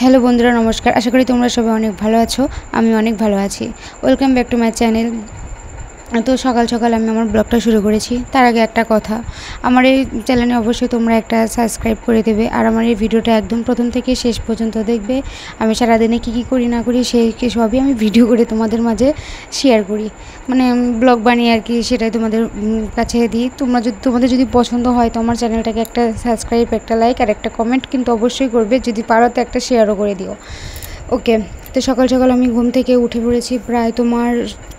Hello বন্ধুরা, নমস্কার। আশা করি তোমরা সবাই অনেক ভালো আছো। আমি অনেক ভালো আছি। Welcome back to my channel. তো সকাল সকাল আমি আমার ব্লগটা শুরু করেছি। তার আগে একটা কথা, আমার এই চ্যানেলে অবশ্যই তোমরা একটা সাবস্ক্রাইব করে দেবে, আর আমার এই ভিডিওটা একদম প্রথম থেকে শেষ পর্যন্ত দেখবে। আমি সারাদিনে কী কী করি না করি সেই সবই আমি ভিডিও করে তোমাদের মাঝে শেয়ার করি, মানে ব্লগ বানিয়ে আর কি, সেটাই তোমাদের কাছে দিই। তোমাদের যদি পছন্দ হয় তো আমার চ্যানেলটাকে একটা সাবস্ক্রাইব, একটা লাইক আর একটা কমেন্ট কিন্তু অবশ্যই করবে। যদি পারো তো একটা শেয়ারও করে দিও। ওকে, তো সকাল সকাল আমি ঘুম থেকে উঠে পড়েছি প্রায় তোমার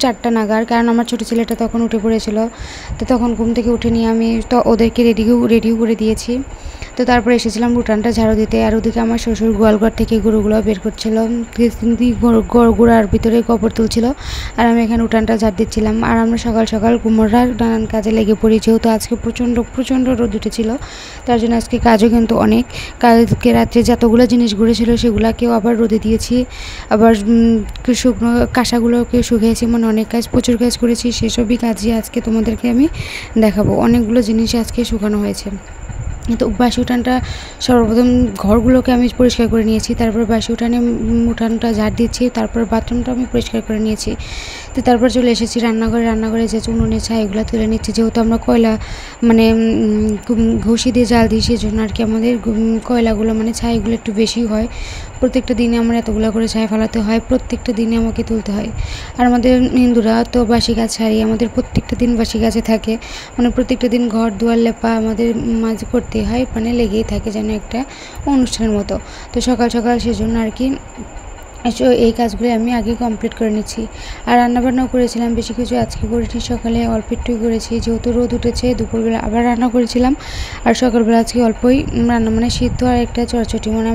4টা নাগাদ, কারণ আমার ছোটো ছেলেটা তখন উঠে পড়েছিল। তো তখন ঘুম থেকে উঠে নিয়ে আমি তো ওদেরকে রেডিও করে দিয়েছি। তো তারপরে এসেছিলাম উঠানটা ঝাড়ু দিতে, আর ওদিকে আমার শ্বশুর গোয়ালঘর থেকে গরুগুলো বের করছিল, গোড়ার ভিতরে গোবর তুলছিল, আর আমি এখানে উঠানটা ঝাড় দিচ্ছিলাম। আর আমরা সকাল সকাল কুমোররা নানান কাজে লেগে পড়ি, যেহেতু আজকে প্রচণ্ড রোদ উঠেছিল, তার জন্য আজকে কাজও কিন্তু অনেক। কালকে রাত্রে যতগুলো জিনিস ঘুরেছিল সেগুলোকেও আবার রোদে দিয়েছি, আবার শুকনো কাঁসাগুলোকে শুকিয়েছি, মানে অনেক কাজ, প্রচুর কাজ করেছি। সেসবই কাজই আজকে তোমাদেরকে আমি দেখাবো। অনেকগুলো জিনিস আজকে শুকানো হয়েছে। তো বাসি উঠানটা সর্বপ্রথম ঘরগুলোকে আমি পরিষ্কার করে নিয়েছি, তারপর বাসি উঠানটা ঝাড় দিচ্ছি, তারপর বাথরুমটা আমি পরিষ্কার করে নিয়েছি। তো তারপর চলে এসেছি রান্নাঘরে যে উনুনের ছাই এগুলো তুলে নিচ্ছি, যেহেতু আমরা কয়লা মানে ঘষি দিয়ে জাল দিই, সেই জন্য আর কি আমাদের কয়লাগুলো মানে ছাইগুলো একটু বেশি হয়। প্রত্যেকটা দিনে আমার এতগুলো করে ছাই ফেলাতে হয়, প্রত্যেকটা দিনে আমাকে তুলতে হয়। আর আমাদের হিন্দুরা তো বাসি কাজ ছাড়ি, আমাদের প্রত্যেকটা দিন বাসি কাজে থাকে, মানে প্রত্যেকটা দিন ঘর দুয়ার লেপা আমাদের মাঝে করতেই হয়, মানে লেগেই থাকে যেন একটা অনুষ্ঠানের মতো। তো সকাল সকাল সেজন্য আর কি এই কাজগুলো আমি আগে কমপ্লিট করে নিচ্ছি। আর রান্নাবান্নাও করেছিলাম বেশি কিছু আজকে করেছি, সকালে অল্প একটুই করেছি, যেহেতু রোদ উঠেছে। দুপুরবেলা আবার রান্না করেছিলাম, আর সকালবেলা আজকে অল্পই রান্না, মানে সিদ্ধ আর একটা চটচটি, মানে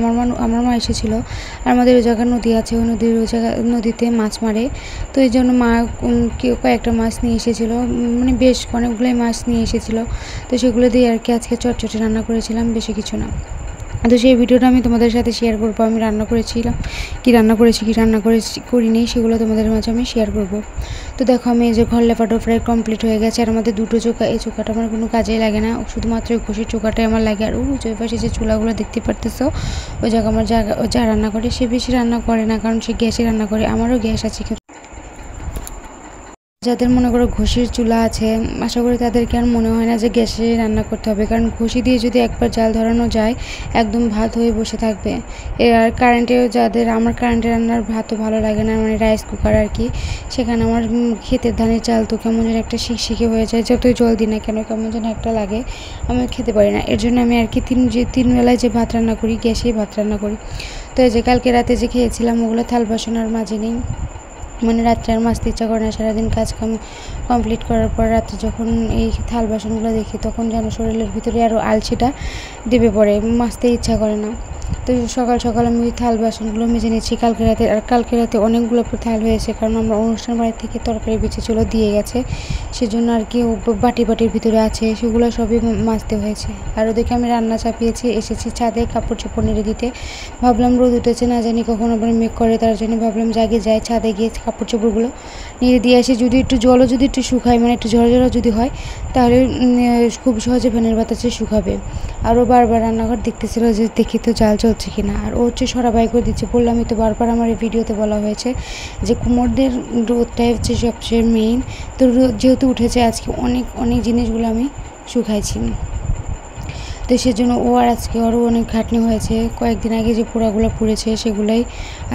আমার মা এসেছিলো। আর আমাদের ওই জায়গায় নদী আছে, ওই নদীতে মাছ মারে, তো এই জন্য মা কয়েকটা মাছ নিয়ে এসেছিলো, মানে বেশ অনেকগুলোই মাছ নিয়ে এসেছিলো। তো সেগুলো দিয়ে আর কি আজকে চটচটি রান্না করেছিলাম, বেশি কিছু না। তো সেই ভিডিওটা আমি তোমাদের সাথে শেয়ার করবো। আমি রান্না করিনি সেগুলো তোমাদের মাঝে আমি শেয়ার করব। তো দেখো, আমি এই যে ঘর লেপাটা প্রায় কমপ্লিট হয়ে গেছে। আর আমাদের দুটো চোখা, এই চোখাটা আমার কোনো কাজেই লাগে না, শুধুমাত্র ওই ঘষির চোখাটাই আমার লাগে। আর ওই পাশে যে চুলাগুলো দেখতে পারতেছো, ওই জায়গা আমার যা রান্না করে, সে বেশি রান্না করে না, কারণ সে গ্যাসে রান্না করে। আমারও গ্যাস আছে, যাদের মনে করো ঘষির চুলা আছে, আশা করি তাদেরকে আর মনে হয় না যে গ্যাসে রান্না করতে হবে, কারণ ঘষি দিয়ে যদি একবার জাল ধরানো যায় একদম ভাত হয়ে বসে থাকবে। আর আমার কারেন্টে রান্নার ভাতও ভালো লাগে না, মানে রাইস কুকার আর কি, সেখানে আমার ক্ষেতের ধানের চাল তো কেমন যেন একটা শিখশিখে হয়ে যায়, যতই জল দিই না কেন কেমন যেন একটা লাগে, আমি খেতে পারি না। এর জন্য আমি আর কি তিন বেলায় যে ভাত রান্না করি, গ্যাসেই ভাত রান্না করি। তো এই যে কালকে রাতে যে খেয়েছিলাম ওগুলো থাল বাসন আর মাঝে নেই, মানে রাত্রে আর মাজতে ইচ্ছা করে না। সারাদিন কাজ কমপ্লিট করার পর রাত্রে যখন এই থাল বাসনগুলো দেখি, তখন যেন শরীরের ভিতরে আরও আলসেটা দেবে পড়ে, মাজতে ইচ্ছা করে না। তো সকাল সকাল আমি ওই থাল বাসনগুলো মেজে নিচ্ছি কালকে রাতে। আর কালকে রাতে অনেকগুলো থাল হয়েছে, কারণ আমরা অনুষ্ঠান বাড়ি থেকে তরকারি বেঁচেছিলো দিয়ে গেছে, সেজন্য আর কি বাটির ভিতরে আছে, সেগুলো সবই মাজতে হয়েছে। আর ওদেরকে আমি রান্না চাপিয়েছি, এসেছি ছাদে কাপড় চোপড় নেড়ে দিতে। ভাবলাম রোদ উঠেছে, না জানি কখন আবার মেঘ করে, তার জন্য ভাবলাম জাগে যাই, ছাদে গিয়ে কাপড় চোপড়গুলো নেড়ে দিয়ে আসি। যদি একটু জলও যদি একটু শুকায়, মানে একটু ঝরঝরা যদি হয়, তাহলে খুব সহজে ফ্যানের বাতাসে শুকাবে। আরও বারবার রান্নাঘর দেখতেছিল যে দেখি তো জাল চলছে কিনা, আর ও হচ্ছে সরাবাই করে দিচ্ছে। বললামই তো বারবার আমার এই ভিডিওতে বলা হয়েছে যে কুমোরদের রোদটাই হচ্ছে সবচেয়ে মেইন। তো যেহেতু উঠেছে আজকে অনেক জিনিসগুলো আমি শুকাইছি, তো সেজন্য ও আর আজকে আরও অনেক খাটনি হয়েছে। কয়েকদিন আগে যে পোড়াগুলো পুড়েছে সেগুলোই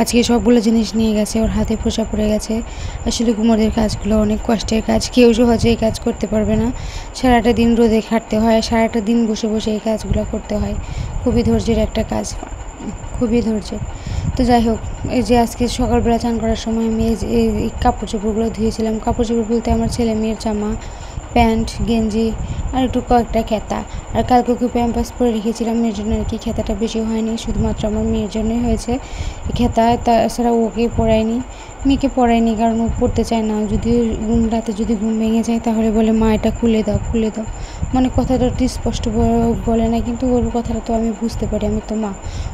আজকে সবগুলো জিনিস নিয়ে গেছে, ওর হাতে পোষা পড়ে গেছে। আসলে কুমোরদের কাজগুলো অনেক কষ্টের কাজ, কেউ সহজে এই কাজ করতে পারবে না। সারাটা দিন রোদে খাটতে হয়, সারাটা দিন বসে বসে এই কাজগুলো করতে হয়, খুবই ধৈর্যের একটা কাজ, খুবই ধৈর্যের। তো যাই হোক, এই যে আজকে সকালবেলা চান করার সময় আমি এই কাপড় চোপড়গুলো ধুয়েছিলাম। কাপড় চোপড় বলতে আমার ছেলে মেয়ের জামা, প্যান্ট, গেঞ্জি আর একটু কয়েকটা খেতা। আর কালকে ওকে প্যাম্পাস পরে রেখেছিলাম, মেয়ের জন্য আর কি খেতাটা বেশি হয়নি, শুধুমাত্র আমার মেয়ের জন্যই হয়েছে খেতা, তাছাড়া ওকে পড়ায়নি, মেয়েকে পড়ায়নি, কারণ ও পড়তে চায় না। যদি রাতে যদি ঘুম ভেঙে যায় তাহলে বলে মা এটা খুলে দাও, মানে কথাটা একটু স্পষ্ট বলে না, কিন্তু ওর কথাটা তো আমি বুঝতে পারি, আমি তো মা।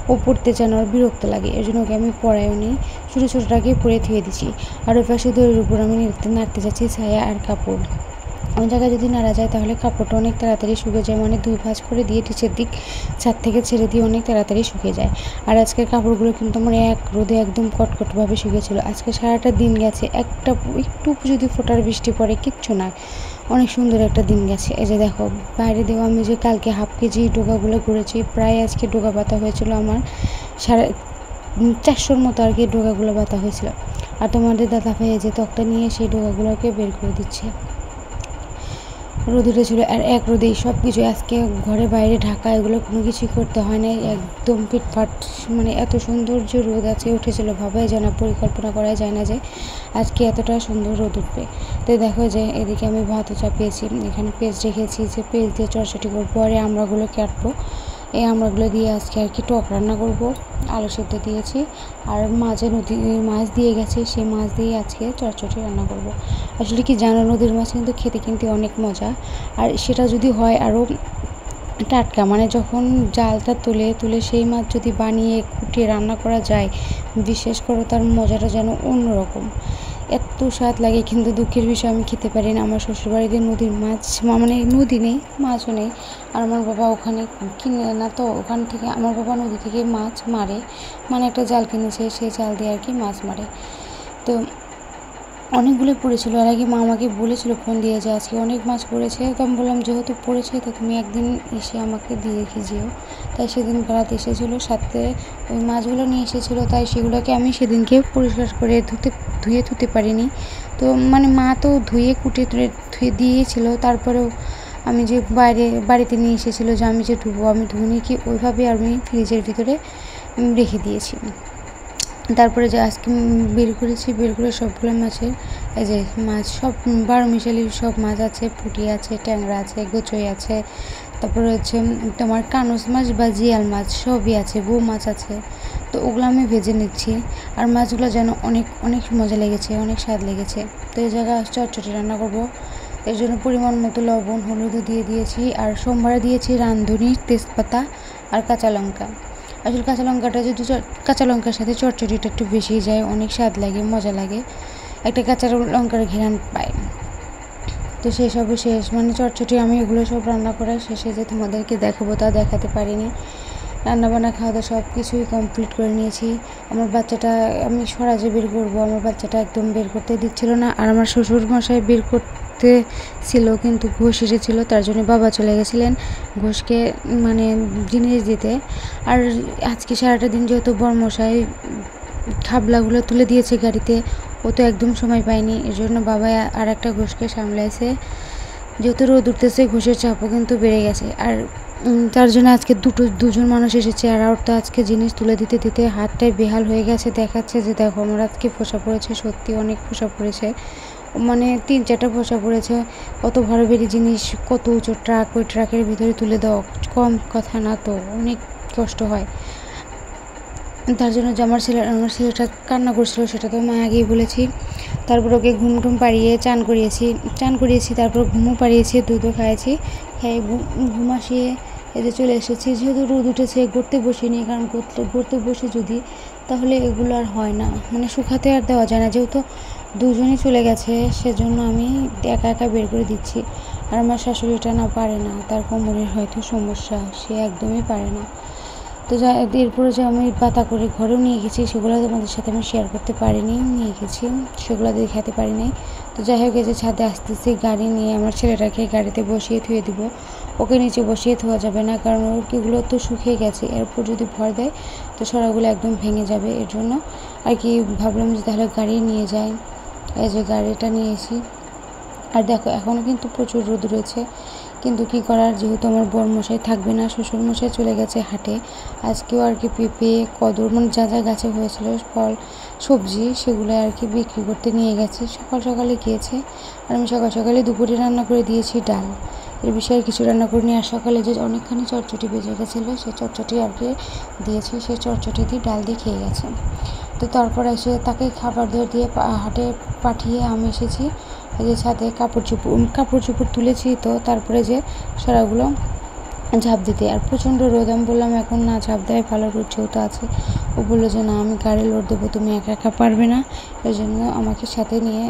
ও পড়তে চায় না, ওর বিরক্ত লাগে, এর জন্য ওকে আমি পড়াইও নি, ছোটোটাকেই পরে থুয়ে দিচ্ছি। আর ওই পাশে দড়ির উপর আমি নাড়তে যাচ্ছি ছায়া আর কাপড়। অন্য জায়গায় যদি নাড়া যায় তাহলে কাপড়টা অনেক তাড়াতাড়ি শুকিয়ে যায়, মানে 2 ভাঁজ করে দিয়ে নিচের দিক ছাদ থেকে ছেড়ে দিয়ে অনেক তাড়াতাড়ি শুকিয়ে যায়। আর আজকের কাপড়গুলো কিন্তু আমার এক রোদে একদম কটকটভাবে শুকিয়েছিল। আজকে সারাটা দিন গেছে, একটু যদি ফোঁটার বৃষ্টি পড়ে কিচ্ছু না, অনেক সুন্দর একটা দিন গেছে। এই যে দেখো বাইরে দেওয়া আমি যে কালকে হাফ কেজি ডোকাগুলো করেছি, প্রায় আজকে ডোকা পাতা হয়েছিল আমার 450-র মতো আর কি ডোকাগুলো পাতা হয়েছিল। আর তোমাদের দাদা ভাই যে তক্তা নিয়ে সেই ডোকাগুলোকে বের করে দিচ্ছে। রোদ উঠেছিল আর এক রোদেই সব কিছু আজকে ঘরে বাইরে ঢাকা এগুলো কোনো কিছুই করতে হয় না, একদম ফিটফাট, মানে এত সৌন্দর্য রোদ আছে উঠেছিল, ভাবাই যায় না, পরিকল্পনা করাই যায় না যে আজকে এতটা সুন্দর রোদ উঠবে। তো দেখো যে এদিকে আমি ভাতও চাপিয়েছি, এখানে পেঁয়াজ রেখেছি যে পেঁয়াজ দিয়ে চটচটি করবো, পরে আমড়াগুলো কাটবো, এই আমড়াগুলো দিয়ে আজকে আর কি টক রান্না করব। আলু সেদ্ধ দিয়েছি আর নদীর মাছ দিয়ে গেছে, সেই মাছ দিয়ে আজকে চটচটি রান্না করব। আসলে কি জানো, নদীর মাছ কিন্তু খেতে কিন্তু অনেক মজা, আর সেটা যদি হয় আরও টাটকা, মানে যখন জালটা তুলে সেই মাছ যদি বানিয়ে কুটিয়ে রান্না করা যায়, বিশেষ করে তার মজাটা যেন অন্যরকম, এত স্বাদ লাগে। কিন্তু দুঃখের বিষয় আমি খেতে পারি না, আমার শ্বশুরবাড়িতে নদীর মাছ, মানে নদী নেই, মাছও নেই, আর আমার বাবা ওখানে কিনে না, তো ওখান থেকে আমার বাবা নদী থেকে মাছ মারে, মানে একটা জাল কিনেছে, সেই জাল দিয়ে আর কি মাছ মারে। তো অনেকগুলো পড়েছিল, আর আগে মা আমাকে বলেছিল ফোন দিয়ে যে আজকে অনেক মাছ পড়েছে। তো আমি বললাম যেহেতু পড়েছে তো তুমি একদিন এসে আমাকে দিয়ে রেখে যেও। তাই সেদিন বেড়াতে এসেছিলো, সাথে ওই মাছগুলো নিয়ে এসেছিলো, তাই সেগুলোকে আমি সেদিনকে পরিষ্কার করে ধুতে পারিনি। তো মানে মা তো ধুয়ে ধুয়ে দিয়েছিল, তারপরেও আমি যে বাড়িতে নিয়ে এসেছিলো যে আমি যে ধুবো, আমি ধুইনি কি ওইভাবে আমি ফ্রিজের ভিতরে রেখে দিয়েছি। তারপরে যে আজকে বের করে সবগুলো মাছের, এই যে মাছ সব 12 মিশালি সব মাছ আছে, পুঁটি আছে, ট্যাংরা আছে, গোচই আছে, তারপরে হচ্ছে তোমার কানস মাছ বা জিয়াল মাছ সবই আছে, বউ মাছ আছে। তো ওগুলো আমি ভেজে নিচ্ছি, আর মাছগুলো যেন অনেক অনেক মজা লেগেছে, অনেক স্বাদ লেগেছে। তো এই জায়গায় চটচটি রান্না করব, এর জন্য পরিমাণ মতো লবণ হলুদও দিয়ে দিয়েছি, আর সোমবারে দিয়েছি রাঁধুনি, তেজপাতা আর কাঁচা লঙ্কা। আসলে কাঁচা লঙ্কার সাথে চটচটিটা একটু বেশি যায়, অনেক স্বাদ লাগে, মজা লাগে, একটা কাঁচা লঙ্কার ঘ্রাণ পাই। তো সেসবও শেষ, মানে চটচটি আমি এগুলো সব রান্না করার শেষে যে তোমাদেরকে দেখাবো তা দেখাতে পারিনি। রান্নাবান্না খাওয়া দাওয়া সব কিছুই কমপ্লিট করে নিয়েছি। আমার বাচ্চাটা আমি সরাজে বের করবো, আমার বাচ্চাটা একদম বের করতে দিচ্ছিল না, আর আমার শ্বশুর মশাই বের করতে ছিল কিন্তু ঘোষ এসেছিলো, তার জন্য বাবা চলে গেছিলেন ঘোষকে মানে জিনিস দিতে। আর আজকে সারাটা দিন যেহেতু বরমশাই খাবলাগুলো তুলে দিয়েছে গাড়িতে, ও তো একদম সময় পায়নি, এর জন্য বাবা আর একটা ঘোষকে সামলাইছে। যেহেতু রোদ উঠতেছে ঘোষের চাপও কিন্তু বেড়ে গেছে, আর তার জন্য আজকে দুজন মানুষ এসেছে, আর ওর তো আজকে জিনিস তুলে দিতে হাতটাই বেহাল হয়ে গেছে, দেখাচ্ছে যে দেখো আমার আজকে ফোসা পড়েছে, সত্যি অনেক ফোসা পড়েছে, মানে 3-4টা ফোসা পড়েছে। অত ভারী জিনিস, কত উঁচু ট্রাক, ওই ট্রাকের ভিতরে তুলে দেওয়া কম কথা না, তো অনেক কষ্ট হয়। তার জন্য যে আমার ছেলেটা কান্না করছিল সেটা তো মা আগেই বলেছি। তারপর ওকে ঘুম পাড়িয়ে চান করিয়েছি, তারপর ঘুমও পাড়িয়েছি, দুধও খাইয়েছি, খেয়ে ঘুম আসিয়ে এই যে চলে এসেছি। যেহেতু রোদ উঠেছে গড়তে বসিনি, কারণ গড়তে বসে যদি তাহলে এগুলো আর হয় না, মানে শুকাতে আর দেওয়া যায় না, যেহেতু দুজনই চলে গেছে সেজন্য আমি একা বের করে দিচ্ছি। আর আমার শাশুড়িটা না পারে না, তার কোমরের হয়তো সমস্যা, সে একদমই পারে না। তো এরপরে যে আমি পাতা করে ঘরেও নিয়ে গেছি, সেগুলো তোমাদের সাথে আমি শেয়ার করতে পারিনি, নিয়ে গেছি সেগুলো দেখাতে পারিনি। তো যাই হোক, এই যে ছাদে আসতেছি গাড়ি নিয়ে, আমার ছেলেটাকে গাড়িতে বসিয়ে ধুয়ে দিব, ওকে নিচে বসিয়ে ধোয়া যাবে না, কারণ ওগুলো তো শুকিয়ে গেছে, এরপর যদি ভর দেয় তো সরাগুলো একদম ভেঙে যাবে, এর জন্য আর কি ভাবলাম যে তাহলে গাড়ি নিয়ে যাই। এই যে গাড়িটা নিয়েছি, আর দেখো এখনও কিন্তু প্রচুর রোদ রয়েছে, কিন্তু কি করার, যেহেতু আমার বরমশাই থাকবে না, শ্বশুরমশাই চলে গেছে হাটে। আজকেও আর কি পেঁপে, কদর, মানে যা গাছে হয়েছিল ফল সবজি সেগুলো আর কি বিক্রি করতে নিয়ে গেছে, সকালে গিয়েছে। আর আমি সকালে দুপুরে রান্না করে দিয়েছি ডাল, এর বিষয়ে কিছু রান্না করে নিয়ে, আর সকালে যে অনেকখানি চটচটি বেজে গেছিলো সেই চটচটি আর কি দিয়েছি, সেই চটচটি দিয়ে ডাল দিয়ে খেয়ে গেছে। তো তারপর এসে তাকে খাবার দিয়ে হাটে পাঠিয়ে আমি এসেছি এই যে ছাদে কাপড় চোপড় তুলেছি, তো তারপরে যে সরাগুলো ঝাঁপ দিতে, আর প্রচণ্ড রোদ, আমি বললাম এখন না ঝাঁপ দেয় ভালো, রোদ যেহেতু আছে ও বললো যে না আমি গাড়ি লোড দেবো, তুমি একা একা পারবে না, এই জন্য আমাকে সাথে নিয়ে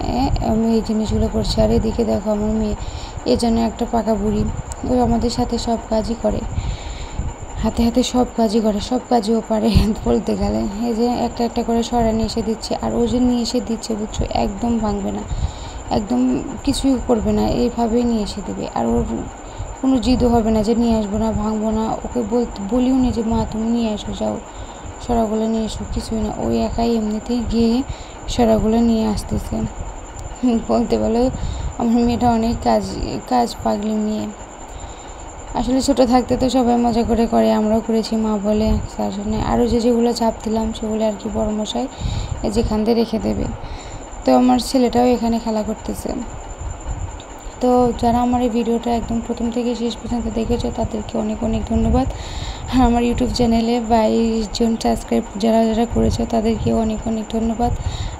আমি এই জিনিসগুলো করছি। আর এদিকে দেখো আমার মেয়ে এ যেন একটা পাকা বুড়ি, ও আমাদের সাথে সব কাজই করে, হাতে হাতে সব কাজই করে, সব কাজই ও পারে বলতে গেলে। এই যে একটা একটা করে সরা নিয়ে এসে দিচ্ছে, আর ও যে নিয়ে এসে দিচ্ছে বুঝছো, একদম ভাঙবে না, একদম কিছুই করবে না, এইভাবেই নিয়ে এসে দেবে। আর ওর কোনো জিদও হবে না যে নিয়ে আসবো না, ভাঙবো না, ওকে বলিও নি যে মা তুমি নিয়ে এসো, যাও সরাগুলো নিয়ে এসো, কিছুই না, ওই একাই এমনিতেই গিয়ে সরাগুলো নিয়ে আসতেছে। বলতে বলো আমার মেয়েটা অনেক কাজ পাগলি মেয়ে। আসলে ছোটো থাকতে তো সবাই মজা করে করে, আমরাও করেছি মা বলে, তার জন্য আরও যেগুলো চাপ দিলাম সেগুলো আর কি বড় মশাই যেখান দিয়ে রেখে দেবে। তো আমার ছেলেটাও এখানে খেলা করতেছে। তো যারা আমার এই ভিডিওটা একদম প্রথম থেকে শেষ পর্যন্ত দেখেছো তাদেরকে অনেক অনেক ধন্যবাদ। আর আমার ইউটিউব চ্যানেলে 22 জন সাবস্ক্রাইব যারা যারা করেছো তাদেরকেও অনেক অনেক ধন্যবাদ।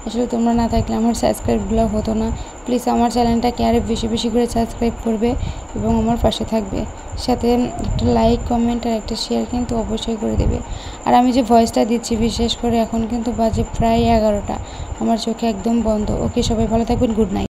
আসলে তোমরা না থাকলে আমার সাবস্ক্রাইবগুলো হতো না। প্লিজ আমার চ্যানেলটাকে আরও বেশি বেশি করে সাবস্ক্রাইব করবে এবং আমার পাশে থাকবে, সাথে একটা লাইক কমেন্ট আর একটা শেয়ার কিন্তু অবশ্যই করে দেবে। আর আমি যে ভয়েসটা দিচ্ছি বিশেষ করে এখন কিন্তু বাজে প্রায় 11টা, আমার চোখে একদম বন্ধ। ওকে, সবাই ভালো থাকবেন, গুড নাইট।